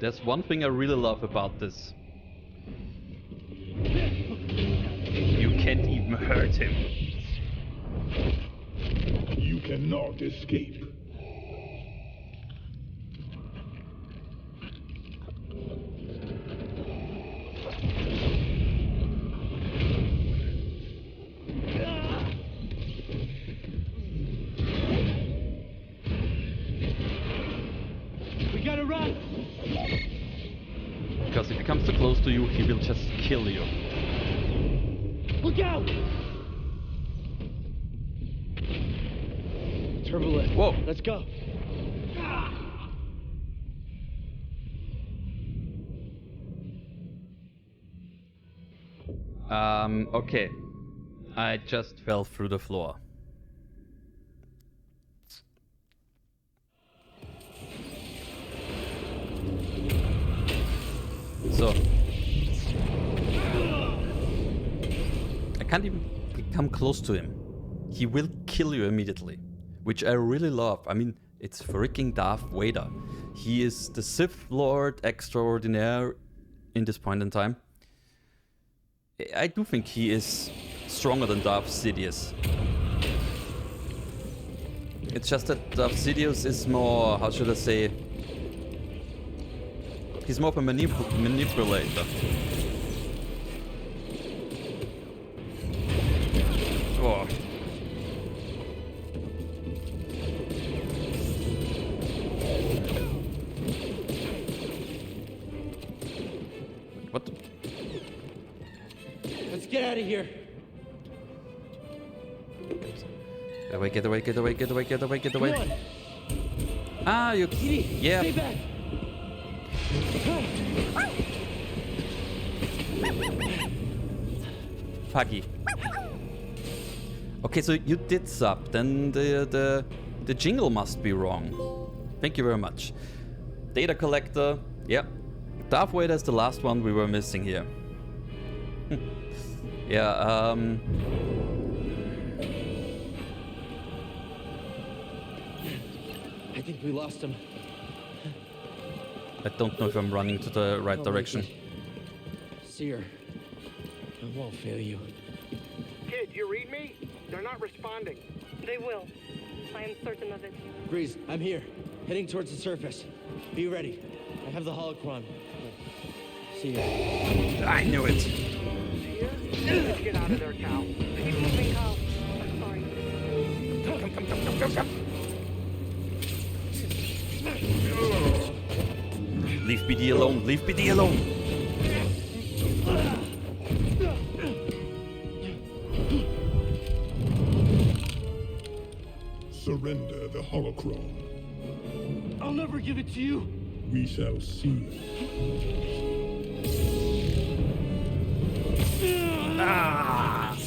There's one thing I really love about this. You can't even hurt him. You cannot escape. We gotta run! Because if he comes too close to you, he will just kill you. Look out! Turbolift. Whoa! Let's go. Okay. I just fell through the floor. So. I can't even come close to him. He will kill you immediately. Which I really love. I mean, it's freaking Darth Vader. He is the Sith Lord extraordinaire in this point in time. I do think he is stronger than Darth Sidious. It's just that Darth Sidious is more, how should I say, he's more of a manipulator. Oh. What the? Let's get out of here. Get away, get away, get away, get away, get away, get away. Come on. Ah, you... Edie, yeah. stay back. Puggy. Okay, so you did sub. Then the jingle must be wrong. Thank you very much. Data collector. Yep. Darth Vader is the last one we were missing here. Yeah, I think we lost him. I don't know if I'm running to the right direction. Seer, I won't fail you. Kid, you read me? They're not responding. They will. I am certain of it. Breeze, I'm here. Heading towards the surface. Be ready. I have the holocron. See ya. I knew it. Here? Let's get out of there, Cal. Keep moving, Cal. I'm sorry. Come. Leave BD alone, leave BD alone. Surrender the holocron. I'll never give it to you. We shall see. Ah.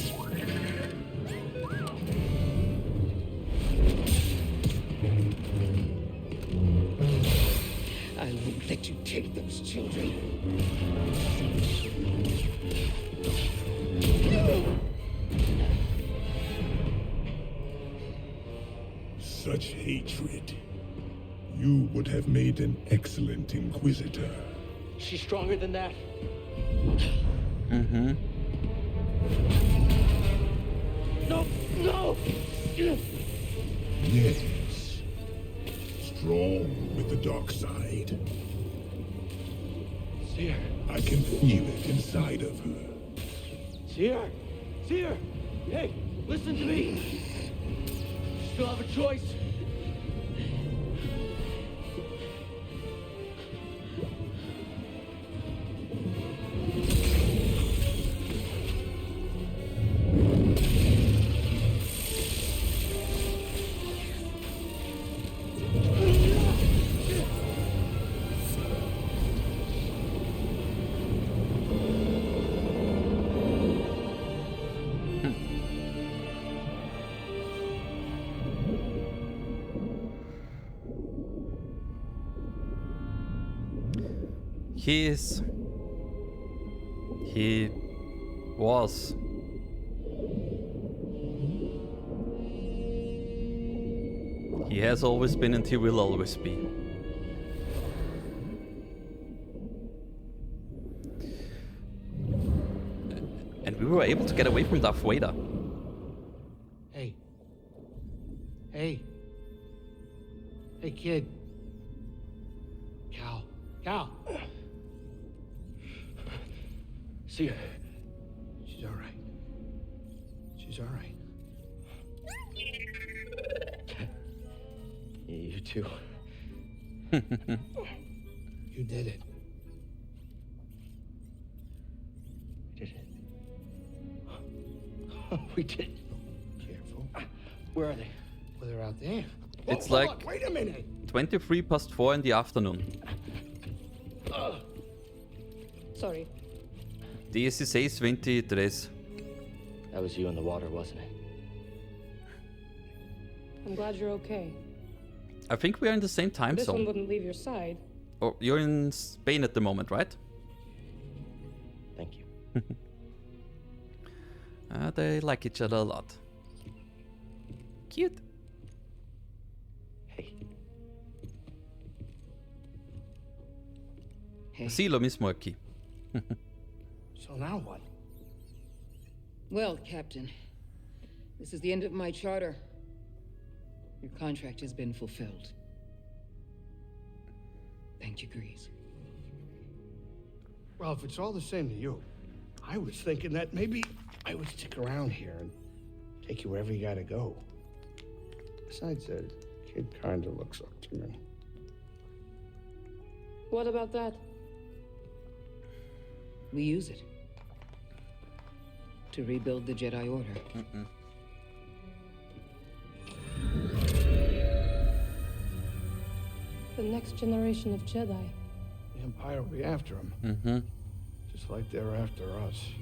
I won't let you take those children. Such hatred. You would have made an excellent Inquisitor. She's stronger than that. Mm-hmm. No! No! Yes. Strong with the dark side. Seer! I can feel it inside of her. Seer! Seer! Hey, listen to me! You still have a choice. He was. He has always been and he will always be. We were able to get away from Darth Vader. Hey. Hey. Hey, kid. Cal. See ya. She's all right. She's all right. You too. You did it. We did it. We did. Careful. Where are they? Well, they're out there. It's Hold like on, wait a minute. 23 past 4 in the afternoon. Sorry. 16:23. That was you in the water, wasn't it? I'm glad you're okay. I think we are in the same time This one zone. wouldn't leave your side. Oh, you're in Spain at the moment, right? Thank you. They like each other a lot. Cute. Hey. Sí, lo mismo aquí. So now what? Well, Captain, this is the end of my charter. Your contract has been fulfilled. Thank you, Grease. Well, if it's all the same to you, I was thinking that maybe I would stick around here and take you wherever you gotta go. Besides, the kid kinda looks up to me. What about that? We use it to rebuild the Jedi Order. The next generation of Jedi. The Empire will be after him. Mm-hmm. Just like they're after us.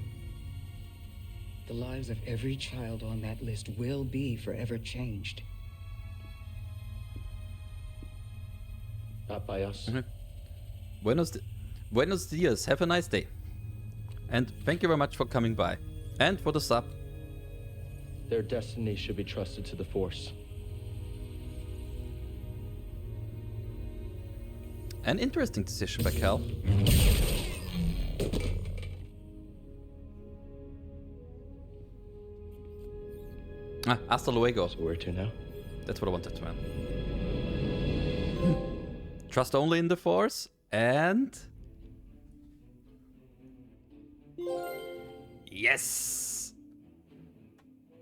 The lives of every child on that list will be forever changed. Not by us. Buenos dias. Have a nice day. And thank you very much for coming by. And for the sub. Their destiny should be trusted to the Force. An interesting decision by Cal. Hasta luego. So where to now? That's what I wanted to add. Trust only in the Force and... Yes!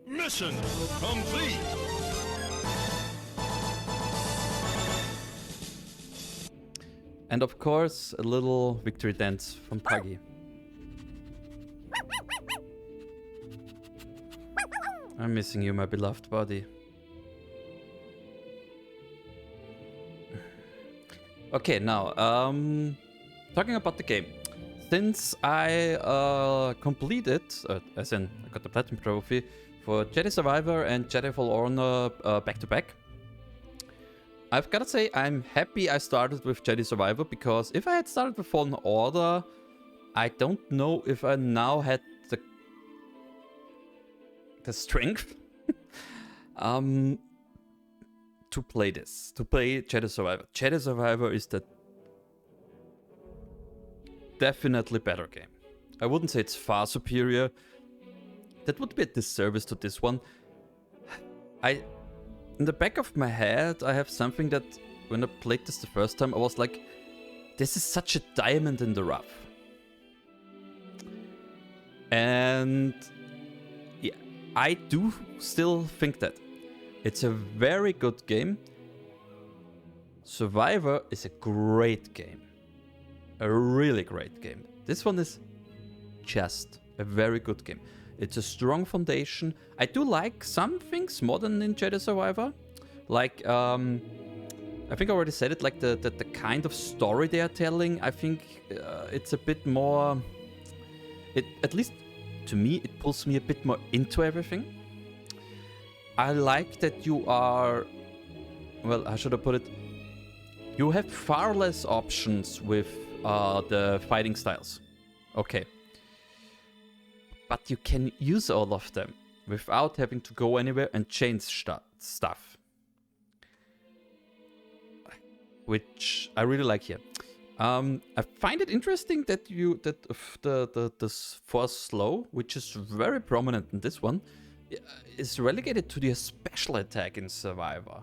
Mission complete. And of course, a little victory dance from Puggy. I'm missing you, my beloved body. Okay, now, talking about the game. Since I completed, as in I got the Platinum Trophy for Jedi Survivor and Jedi Fallen Order back to back, I've gotta say I'm happy I started with Jedi Survivor, because if I had started with Fallen Order, I don't know if I now had the strength to play this, to play Jedi Survivor. Jedi Survivor is the definitely better game. I wouldn't say it's far superior. That would be a disservice to this one. In the back of my head, I have something that when I played this the first time, I was like, this is such a diamond in the rough. And yeah, I do still think that. It's a very good game. Survivor is a great game. A really great game. This one is just a very good game. It's a strong foundation. I do like some things more than in Jedi Survivor. Like, I think I already said it, like the kind of story they are telling. I think it's a bit more... At least to me, it pulls me a bit more into everything. I like that you are... Well, how should I put it? You have far less options with the fighting styles. Okay. But you can use all of them without having to go anywhere and change stuff. Which I really like here. I find it interesting that the force slow, which is very prominent in this one, is relegated to the special attack in Survivor.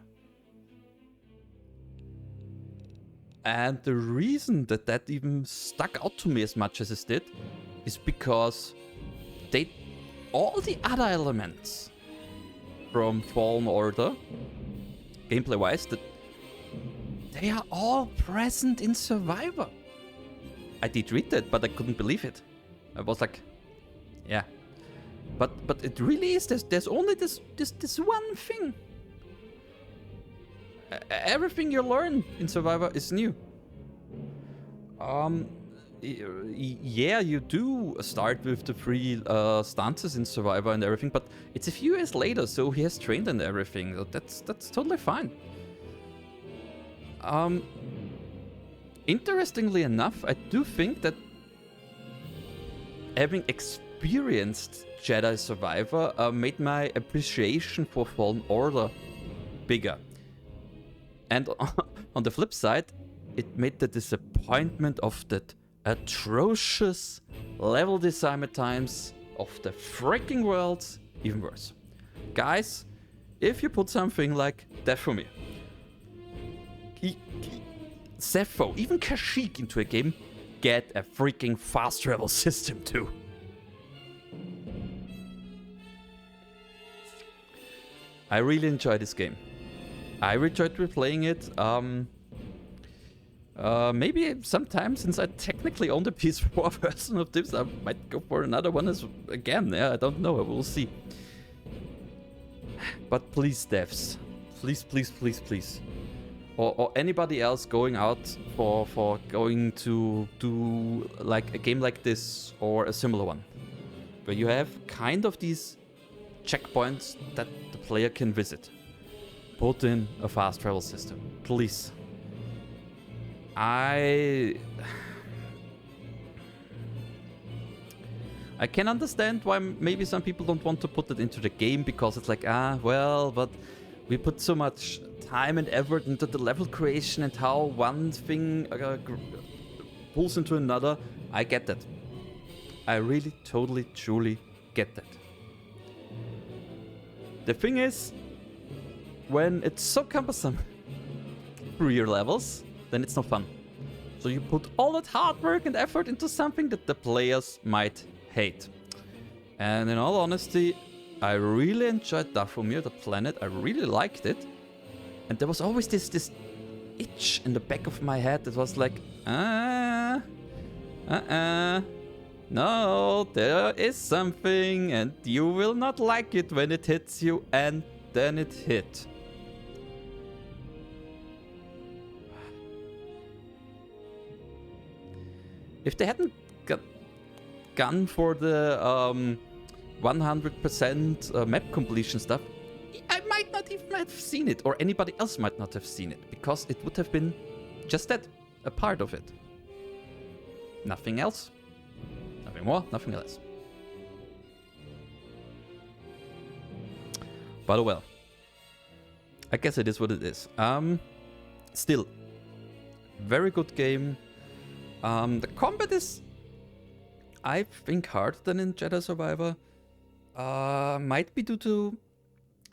And the reason that even stuck out to me as much as it did is because all the other elements from Fallen Order, gameplay-wise, they are all present in Survivor. I did read that, but I couldn't believe it. I was like, yeah. But it really is. There's only this one thing. Everything you learn in Survivor is new. Yeah, you do start with the 3 stances in Survivor and everything, but it's a few years later, so he has trained and everything. So that's totally fine. Interestingly enough, I do think that having experienced Jedi Survivor made my appreciation for Fallen Order bigger. And on the flip side, it made the disappointment of that atrocious level design at times of the freaking worlds even worse. Guys, if you put something like Dathomir, Zepho, even Kashyyyk into a game, get a freaking fast travel system too. I really enjoy this game. I enjoyed replaying it. Maybe sometime, since I technically own the PS4 version of this, I might go for another one again. Yeah, I don't know. We'll see. But please, devs, please. Or anybody else going out for going to do like a game like this or a similar one, where you have kind of these checkpoints that the player can visit. Put in a fast travel system, please. I can understand why maybe some people don't want to put it into the game, because it's like, well, but we put so much time and effort into the level creation and how one thing pulls into another. I get that. I really, totally, truly get that. The thing is, when it's so cumbersome through your levels, then it's no fun. So you put all that hard work and effort into something that the players might hate. And in all honesty, I really enjoyed Dathomir, the planet. I really liked it. And there was always this itch in the back of my head that was like, no, there is something and you will not like it when it hits you, and then it hit. If they hadn't gone for the 100% map completion stuff, I might not even have seen it, or anybody else might not have seen it, because it would have been just that, a part of it. Nothing else. Nothing more, nothing less. But oh well. I guess it is what it is. Still, very good game. The combat is, I think, harder than in Jedi Survivor. Might be due to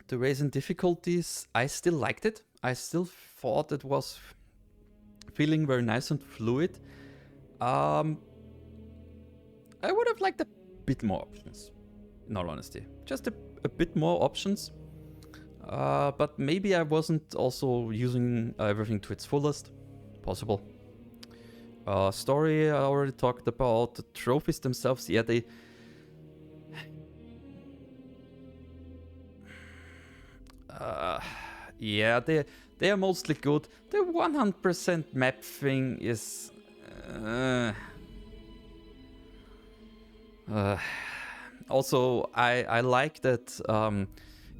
the raise in difficulties. I still liked it. I still thought it was feeling very nice and fluid. I would have liked a bit more options, in all honesty. Just a bit more options. But maybe I wasn't also using everything to its fullest. Possible. Story I already talked about. The trophies themselves, yeah, they are mostly good. The 100% map thing is also, I like that in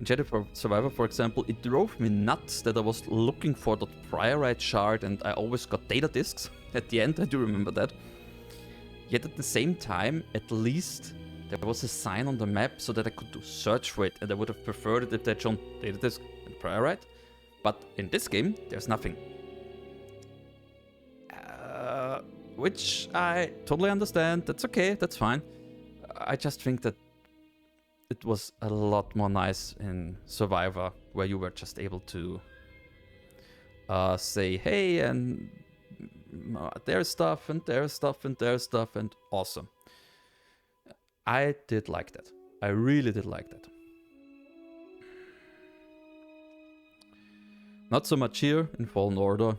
Jedi Survivor, for example, it drove me nuts that I was looking for that priorite shard and I always got data discs at the end. I do remember that. Yet at the same time, at least there was a sign on the map so that I could do search for it, and I would have preferred it if they'd shown data disc and priorite. But in this game, there's nothing. which I totally understand. That's okay, that's fine. I just think that it was a lot more nice in Survivor, where you were just able to say, hey, and there's stuff, and there's stuff, and there's stuff, and awesome. I did like that. I really did like that. Not so much here in Fallen Order.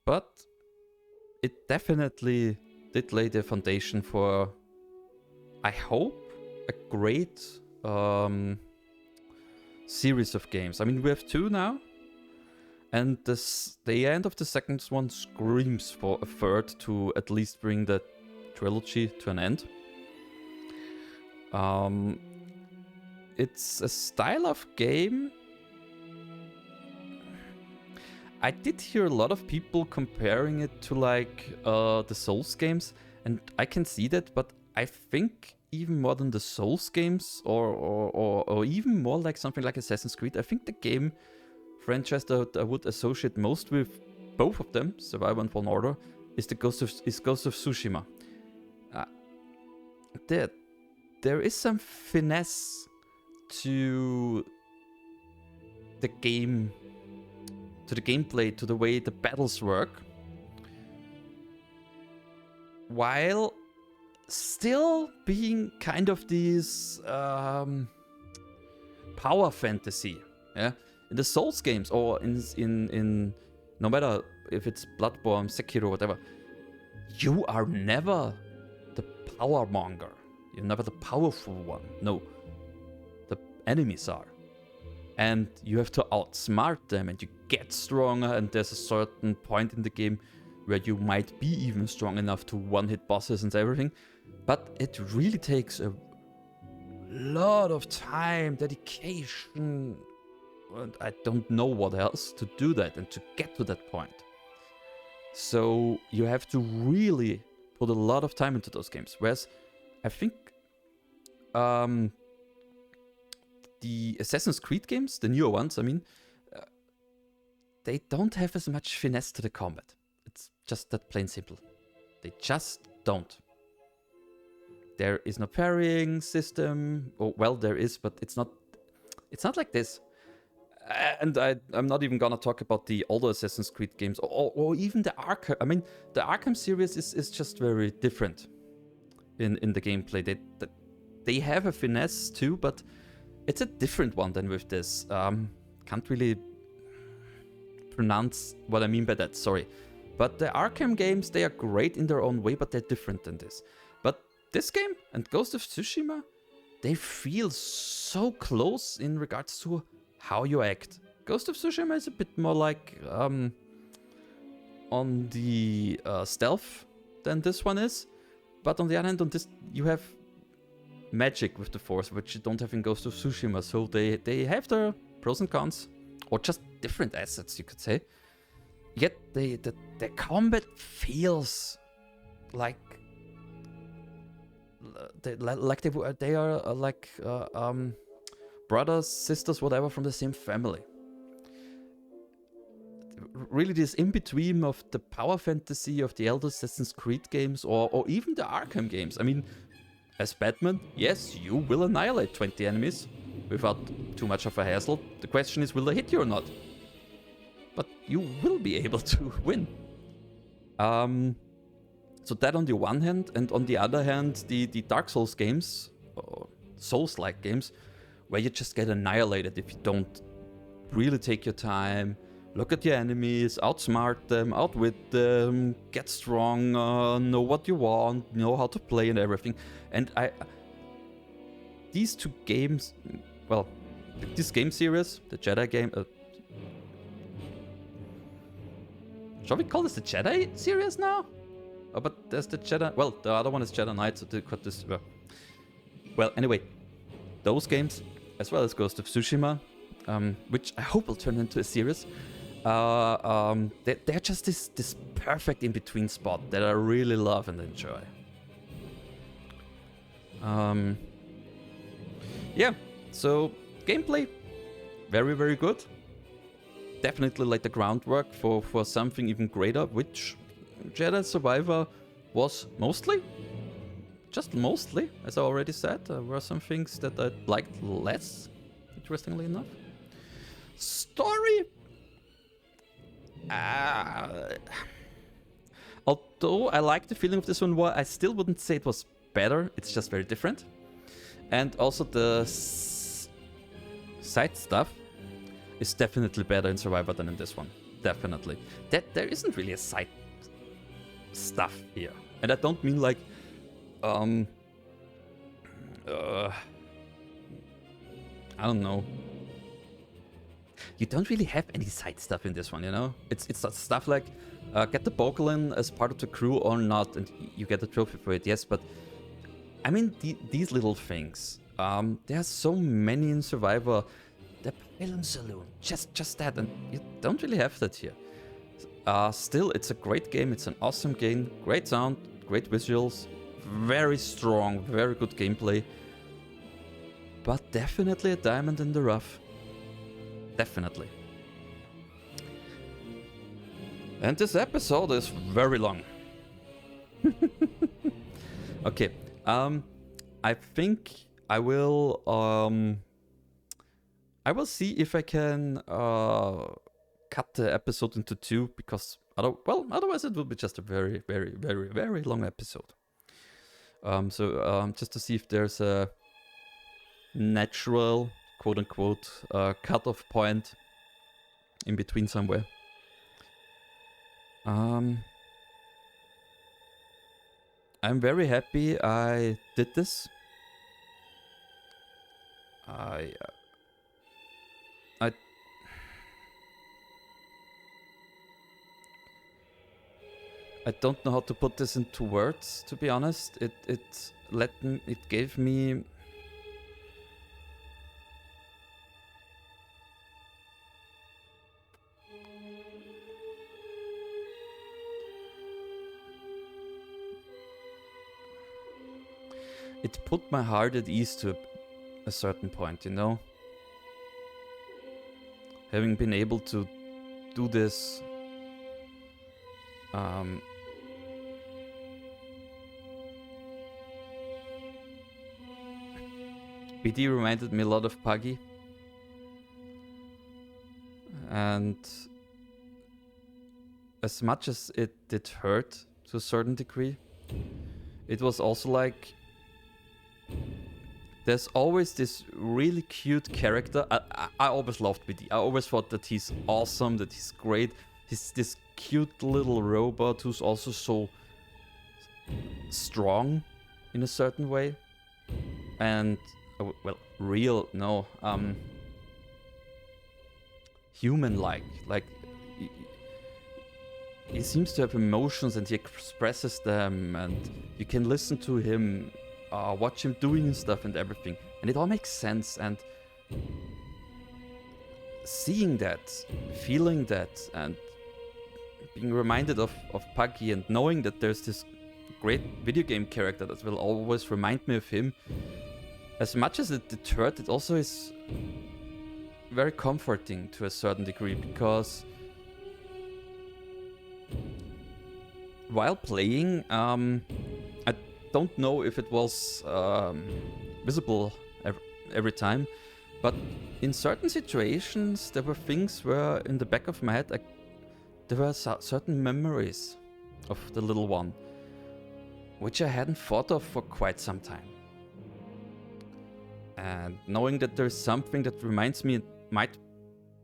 But it definitely did lay the foundation for, I hope, a great series of games. I mean, we have 2 now. And the end of the second one screams for a third to at least bring the trilogy to an end. It's a style of game. I did hear a lot of people comparing it to like the Souls games, and I can see that, but I think even more than the Souls games, or even more like something like Assassin's Creed, I think the game franchise that I would associate most with both of them, Survivor and Fallen Order, is Ghost of Tsushima. There is some finesse to the game, to the gameplay, to the way the battles work, while still being kind of this power fantasy. Yeah, in the Souls games, or in no matter if it's Bloodborne, Sekiro, whatever, you are never the power monger. You're never the powerful one. No, the enemies are. And you have to outsmart them, and you get stronger, and there's a certain point in the game where you might be even strong enough to one-hit bosses and everything. But it really takes a lot of time, dedication, and I don't know what else to do that and to get to that point. So you have to really put a lot of time into those games. Whereas I think the Assassin's Creed games, the newer ones, I mean, they don't have as much finesse to the combat. It's just that plain simple. They just don't. There is no parrying system. Oh, well, there is, but it's not like this. And I'm not even gonna talk about the older Assassin's Creed games, or even the Arkham. I mean, the Arkham series is just very different in the gameplay. They have a finesse too, but it's a different one than with this. Can't really pronounce what I mean by that, sorry. But the Arkham games, they are great in their own way, but they're different than this. But this game and Ghost of Tsushima, they feel so close in regards to how you act. Ghost of Tsushima is a bit more like on the stealth than this one is. But on the other hand, on this you have magic with the Force, which you don't have in Ghost of Tsushima. So they have their pros and cons, or just different assets, you could say. Yet the combat feels like they are like brothers, sisters, whatever, from the same family. Really, this in between of the power fantasy of the elder Assassin's Creed games, or even the Arkham games. I mean, as Batman, yes, you will annihilate 20 enemies without too much of a hassle. The question is, will they hit you or not? But you will be able to win. So that on the one hand, and on the other hand, the Dark Souls games, or Souls-like games, where you just get annihilated if you don't really take your time, look at your enemies, outsmart them, outwit them, get strong, know what you want, know how to play and everything. And these 2 games, well, this game series, the Jedi game, shall we call this the Jedi series now? Oh, but there's the Jedi, well, the other one is Jedi Knight, so they cut this, well, anyway, those games, as well as Ghost of Tsushima, which I hope will turn into a series, they're just this perfect in-between spot that I really love and enjoy. Yeah, so gameplay, very, very good. definitely like the groundwork for something even greater, which Jedi Survivor was mostly. Just mostly, as I already said. There were some things that I liked less, interestingly enough. Story? Although I like the feeling of this one more, I still wouldn't say it was better. It's just very different. And also the side stuff is definitely better in Survivor than in this one. Definitely. There isn't really a side stuff here. And I don't mean like I don't know. You don't really have any side stuff in this one, you know? It's stuff like get the Boglin as part of the crew or not, and you get a trophy for it, yes, but I mean these little things. There are so many in Survivor. The Pavilion Saloon, just that, and you don't really have that here. Still, it's a great game, it's an awesome game, great sound, great visuals, very strong, very good gameplay, but definitely a diamond in the rough. Definitely. And this episode is very long. Okay, I think I will see if I can cut the episode into 2, because otherwise it will be just a very, very, very, very long episode. Just to see if there's a natural, quote-unquote, cut-off point in between somewhere. I'm very happy I did this. I don't know how to put this into words, to be honest. It gave me it put my heart at ease to a certain point, you know? Having been able to do this BD reminded me a lot of Puggy, and as much as it did hurt to a certain degree, it was also like there's always this really cute character. I always loved BD. I always thought that he's awesome, that he's great. He's this cute little robot who's also so strong in a certain way. And, well, real, no, human-like. Like, he seems to have emotions and he expresses them, and you can listen to him, watch him doing stuff and everything, and it all makes sense. And seeing that, feeling that, and being reminded of Puggy, and knowing that there's this great video game character that will always remind me of him, as much as it did hurt, it also is very comforting to a certain degree, because while playing, I don't know if it was visible every time, but in certain situations there were things where in the back of my head there were certain memories of the little one which I hadn't thought of for quite some time. And knowing that there's something that reminds me, it might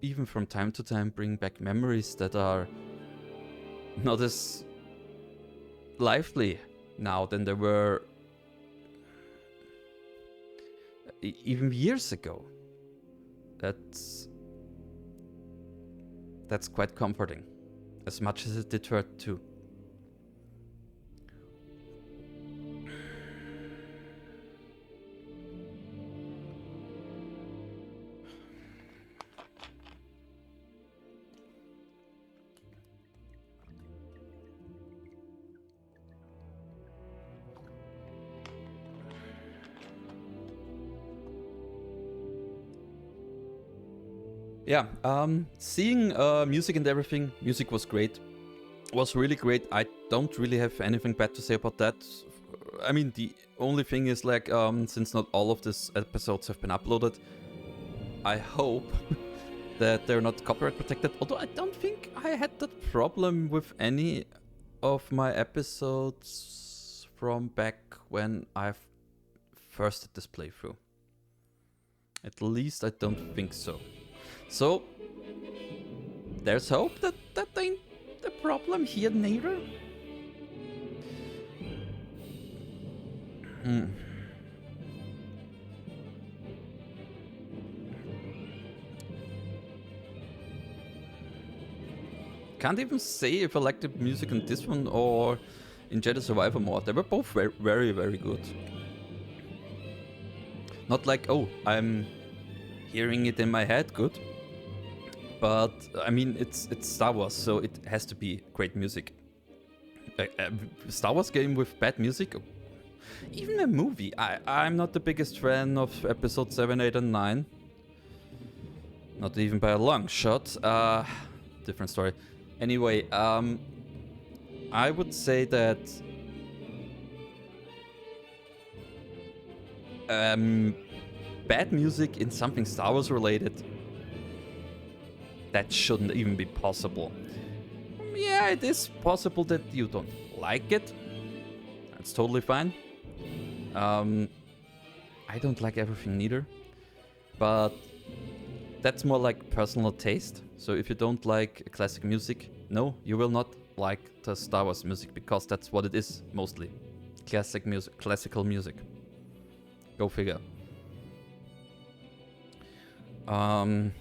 even from time to time bring back memories that are not as lively now than they were even years ago. That's quite comforting, as much as it did hurt too. Yeah, seeing music and everything, music was great. Was really great. I don't really have anything bad to say about that. I mean, the only thing is like, since not all of these episodes have been uploaded, I hope that they're not copyright protected. Although I don't think I had that problem with any of my episodes from back when I first did this playthrough. At least I don't think so. So, there's hope that that ain't the problem here neither. Can't even say if I like the music in this one or in Jedi Survivor more. They were both very, very, very good. Not like, oh, I'm hearing it in my head, good. But, I mean, it's Star Wars, so it has to be great music. A Star Wars game with bad music? Even a movie. I'm not the biggest fan of episode 7, 8 and 9. Not even by a long shot. Different story. Anyway, I would say that bad music in something Star Wars related, that shouldn't even be possible. Yeah, it is possible that you don't like it. That's totally fine. I don't like everything neither. But that's more like personal taste. So if you don't like classic music, no, you will not like the Star Wars music, because that's what it is mostly. Classic music, classical music. Go figure. Yep.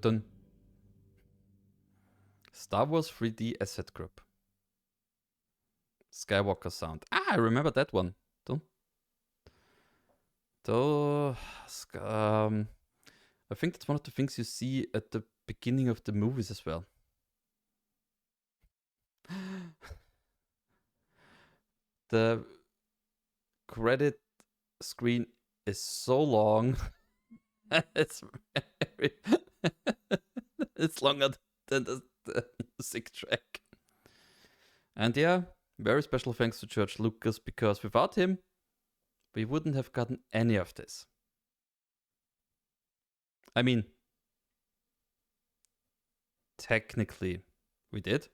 Dun. Star Wars 3D Asset Group. Skywalker sound. Ah, I remember that one. I think that's one of the things you see at the beginning of the movies as well. The credit screen is so long. It's very it's longer than the music track. And yeah, very special thanks to George Lucas, because without him, we wouldn't have gotten any of this. I mean, technically, we did.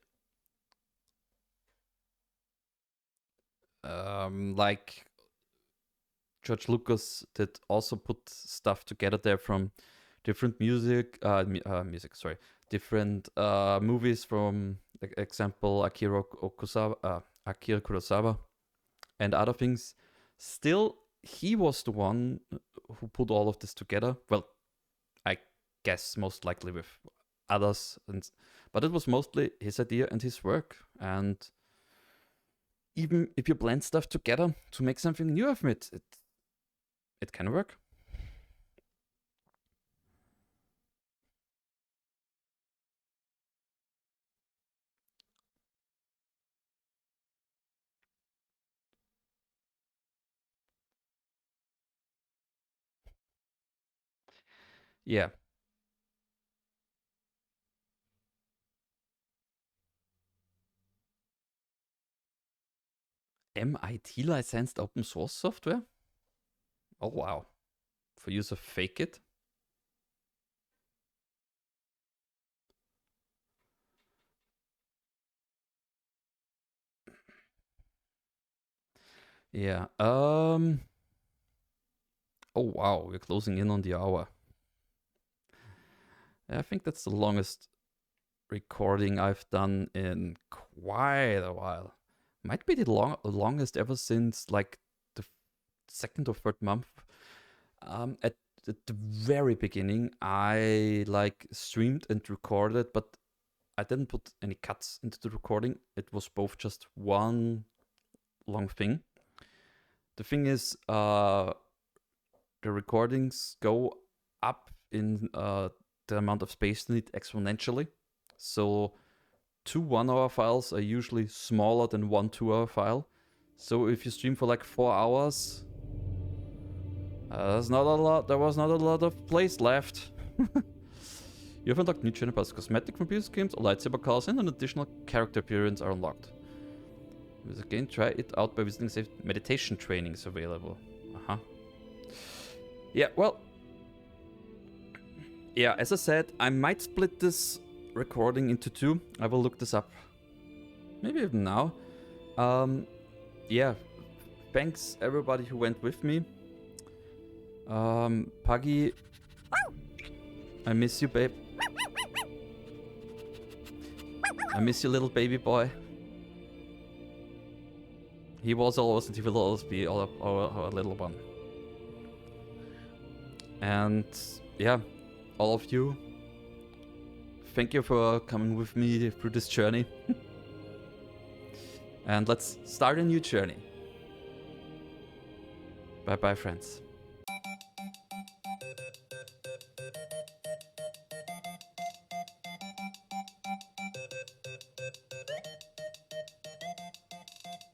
Like, George Lucas did also put stuff together there from different different movies, from, like, example, Akira Kurosawa and other things. Still, he was the one who put all of this together. Well, I guess most likely with others, but it was mostly his idea and his work. And even if you blend stuff together to make something new of it, it can work. Yeah. MIT licensed open source software? Oh wow. For use of Fake It? Yeah. Oh wow, we're closing in on the hour. I think that's the longest recording I've done in quite a while. Might be the longest ever since like the second or third month. At at the very beginning, I like streamed and recorded, but I didn't put any cuts into the recording. It was both just one long thing. The thing is, the recordings go up in the amount of space they need exponentially. So 2 1-hour files are usually smaller than 1 2-hour file. So if you stream for like 4 hours, there was not a lot of place left. You have unlocked new channel pass, cosmetic from previous games, or lightsaber calls, and an additional character appearance are unlocked. Once again, try it out by visiting safe meditation trainings available. Yeah, well. Yeah, as I said, I might split this recording into 2. I will look this up. Maybe even now. Yeah. Thanks everybody who went with me. Puggy, I miss you, babe. I miss you, little baby boy. He was always and he will always be our little one. And yeah, all of you, thank you for coming with me through this journey. And let's start a new journey. Bye bye, friends.